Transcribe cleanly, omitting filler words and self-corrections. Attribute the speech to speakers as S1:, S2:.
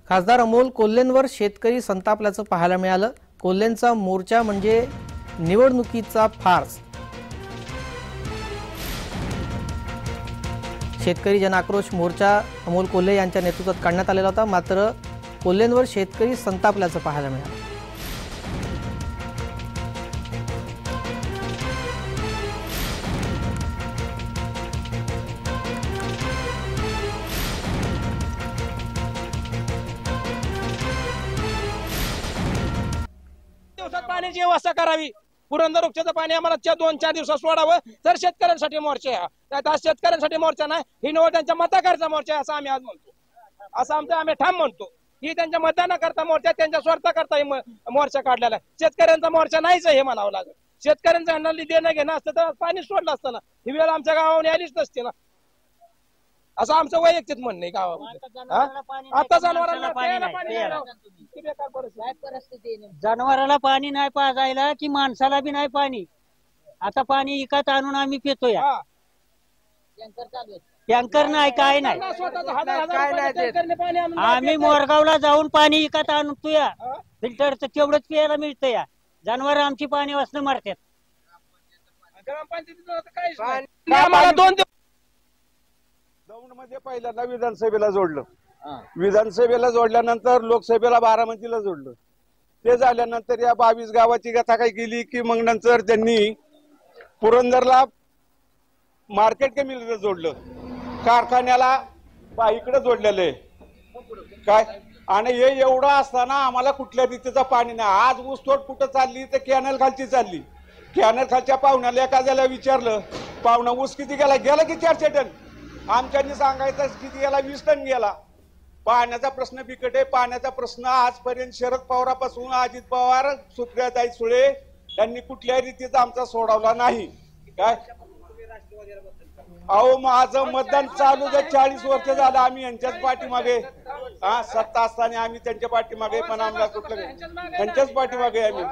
S1: खासदार अमोल कोल्हेंवर शेतकरी संतापल्याचं पाहायला मिळालं। कोल्हेंचा मोर्चा म्हणजे निवडणुकीचा फार्स। शेतकरी जनआक्रोश मोर्चा अमोल कोल्हे यांच्या नेतृत्वात काढण्यात आलेला होता, मात्र कोल्हेंवर शेतकरी संतापल्याचं पाहायला मिळालं।
S2: पाण्याची व्यवस्था करावी। पुरंदर उपच्याचं पाणी आम्हाला 2-4 दिवसात सोडावं तर शेतकऱ्यांसाठी मोर्चा आहे। आता शेतकऱ्यांसाठी मोर्चा नाही, ही निवड त्यांच्या मताकरता मोर्चा आहे असं आम्ही आज म्हणतो। असं आम्ही ठाम म्हणतो ही त्यांच्या मतदानाकरता मोर्चा, त्यांच्या स्वार्थाकरता मोर्चा काढलेला आहे। शेतकऱ्यांचा मोर्चा नाहीच हे म्हणावं लागेल। शेतकऱ्यांचं ह्यांना देणं घेणं असतं तर पाणी सोडलं असतं ना, ही वेळ आमच्या गावाने आलीच नसते ना, असं आमचं वैयक्तिक म्हणणं आहे गावामध्ये। आता जनावरांना
S3: जनावराला पाणी नाही पाजायला की माणसाला बी नाही पाणी। आता पाणी विकत आणून आम्ही पितोय, टँकर नाही काय नाही। आम्ही मोरगावला जाऊन पाणी विकत आणतोय, फिल्टरचं तेवढंच प्यायला मिळतंय। जनावर आमची पाणी वाचणं मरतात।
S4: दौंडमध्ये पहिल्यांदा विधानसभेला जोडलं, विधानसभेला जोडल्यानंतर लोकसभेला बारामतीला जोडलं। ते झाल्यानंतर या 22 गावाची कथा काय केली की मग नंतर त्यांनी पुरंदरला मार्केट कमिटीला जोडलं, कारखान्याला इकडे जोडलेलं आहे काय। आणि हे एवढं असताना आम्हाला कुठल्या रीतीचं पाणी नाही। आज ऊसतोड कुठं चालली तर कॅनल खालची चालली। कॅनल खालच्या पाहुण्याला एखाद्याला विचारलं, पाहुणा ऊस किती गेला की 400 टन। आमच्यानी सांगायचं किती गेला, 20 टन गेला। पाण्याचा प्रश्न बिकट आहे। पाण्याचा प्रश्न आजपर्यंत शरद पवारापासून अजित पवार, सुप्रियाताई सुळे यांनी कुठल्याही रीतीचा आमचा सोडवला नाही काय। अहो माझं मतदान चालू जे 40 वर्ष झालं आम्ही यांच्याच पाठीमागे, सत्ता असताना आम्ही त्यांच्या पाठीमागे, पण आम्हाला कुठलं त्यांच्याच पाठीमागे आम्ही।